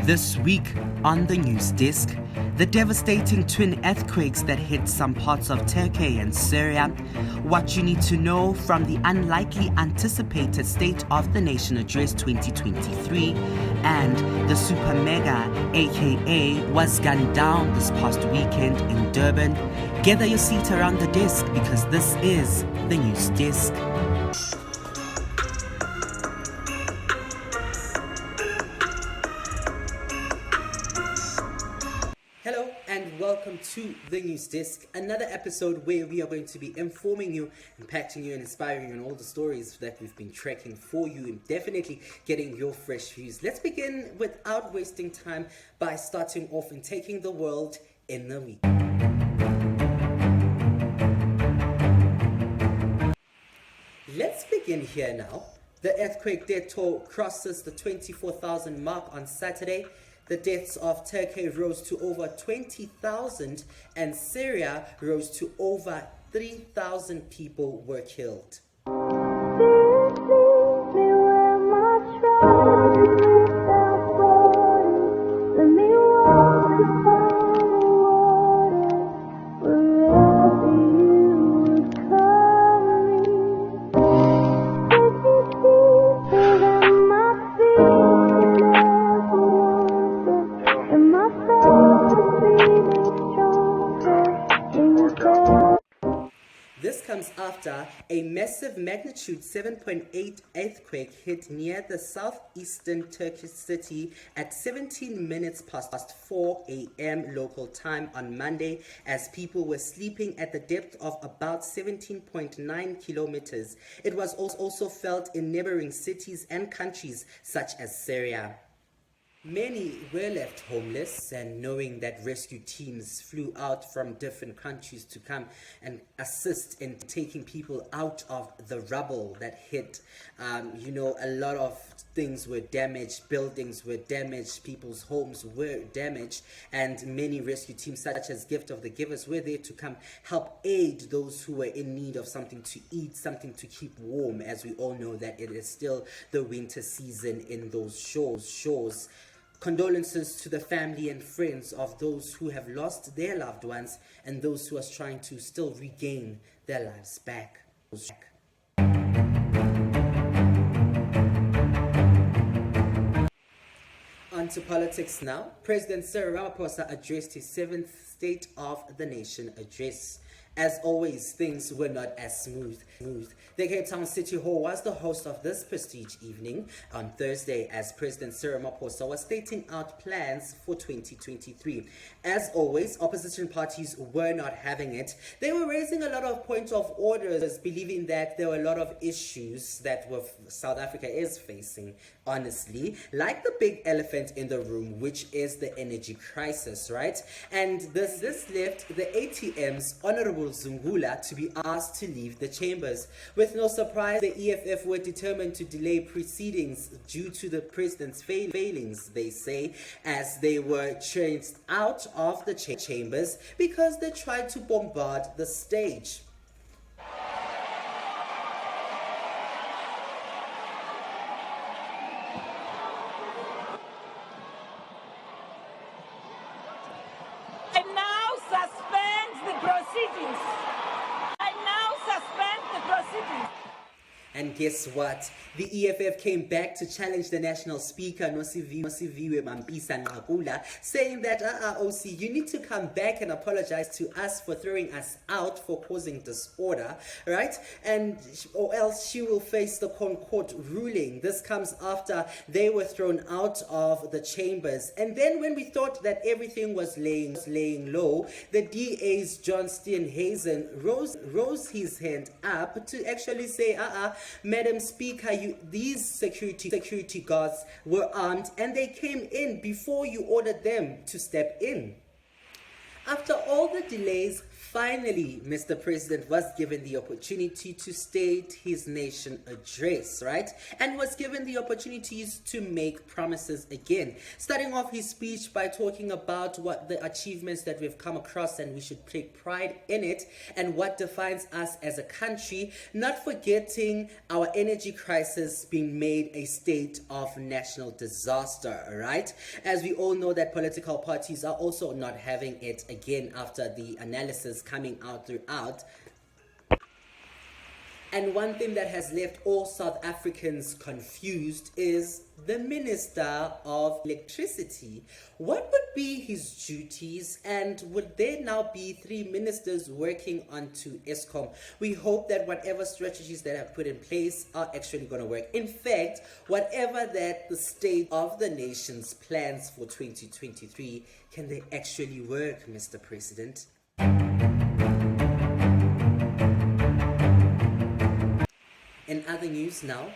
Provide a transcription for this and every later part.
This week on the news desk, the devastating twin earthquakes that hit some parts of Turkey and Syria, what you need to know from the unlikely anticipated State of the Nation Address 2023, and the super mega aka was gunned down this past weekend in Durban. Gather your seat around the desk because this is the news desk. Hello and welcome to the News Desk, another episode where we are going to be informing you, impacting you and inspiring you on all the stories that we've been tracking for you and definitely getting your fresh views. Let's begin without wasting time by starting off and taking the world in the week. Let's begin here now. The earthquake death toll crosses the 24,000 mark on Saturday. The deaths of Turkey rose to over 20,000 and Syria rose to over 3,000 people were killed. This comes after a massive magnitude 7.8 earthquake hit near the southeastern Turkish city at 17 minutes past 4 a.m. local time on Monday, as people were sleeping at the depth of about 17.9 kilometers. It was also felt in neighboring cities and countries such as Syria. Many were left homeless, and knowing that rescue teams flew out from different countries to come and assist in taking people out of the rubble that hit. A lot of things were damaged, buildings were damaged, people's homes were damaged, and many rescue teams such as Gift of the Givers were there to come help aid those who were in need of something to eat, something to keep warm, as we all know that it is still the winter season in those shores. Condolences to the family and friends of those who have lost their loved ones and those who are trying to still regain their lives back. On to politics now. President Cyril Ramaphosa addressed his 7th State of the Nation address. As always, things were not as smooth. The Cape Town City Hall was the host of this prestige evening on Thursday, as President Cyril Ramaphosa was stating out plans for 2023. As always, opposition parties were not having it. They were raising a lot of points of orders, believing that there were a lot of issues that South Africa is facing, honestly, like the big elephant in the room, which is the energy crisis, right? And this left the ATM's Honorable Zungula to be asked to leave the chambers. With no surprise, the EFF were determined to delay proceedings due to the president's failings, they say, as they were chased out of the chambers because they tried to bombard the stage. And guess what? The EFF came back to challenge the national speaker, Nosiviwe Mampisa Nqakula, saying that, OC, you need to come back and apologize to us for throwing us out for causing disorder, right? Or else she will face the court ruling. This comes after they were thrown out of the chambers. And then when we thought that everything was laying low, the DA's John Steenhuisen rose his hand up to actually say, Madam Speaker, these security guards were armed and they came in before you ordered them to step in. After all the delays, Finally, Mr. President was given the opportunity to state his nation address, right? And was given the opportunities to make promises again. Starting off his speech by talking about what the achievements that we've come across and we should take pride in it and what defines us as a country, not forgetting our energy crisis being made a state of national disaster, right? As we all know that political parties are also not having it again after the analysis coming out throughout. And one thing that has left all South Africans confused is the Minister of Electricity. What would be his duties, and would there now be 3 ministers working onto Eskom? We hope that whatever strategies that have put in place are actually going to work. In fact, whatever that the state of the nation's plans for 2023, can they actually work, Mr. President? In other news now,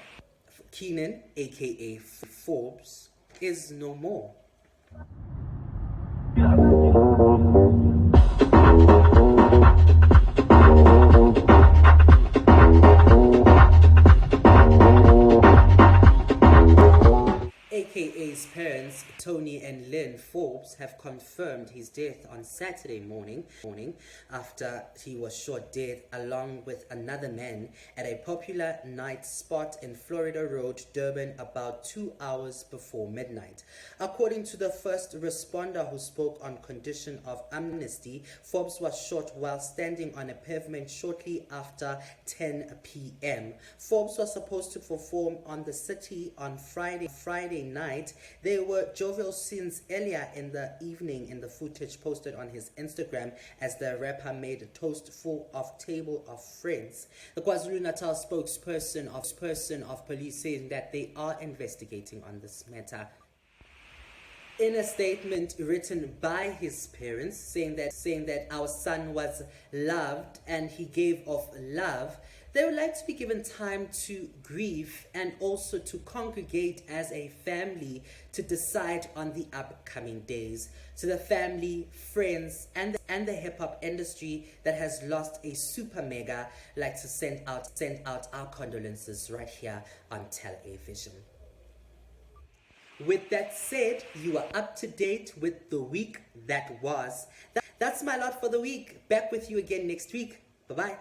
Keenan, aka Forbes, is no more. AKA's parents, Tony and Lynn Forbes, have confirmed his death on Saturday morning after he was shot dead along with another man at a popular night spot in Florida Road, Durban, about 2 hours before midnight. According to the first responder who spoke on condition of amnesty, Forbes was shot while standing on a pavement shortly after 10 p.m. Forbes was supposed to perform on the city on Friday night. There were jovial scenes earlier in the evening in the footage posted on his Instagram as the rapper made a toast full of table of friends. The KwaZulu-Natal spokesperson of police saying that they are investigating on this matter. In a statement written by his parents saying that our son was loved and he gave off love, they would like to be given time to grieve and also to congregate as a family to decide on the upcoming days. To the family, friends, and the hip-hop industry that has lost a super mega, like to send out our condolences right here on television. With that said, you are up to date with the week that was. That's my lot for the week. Back with you again next week. Bye-bye.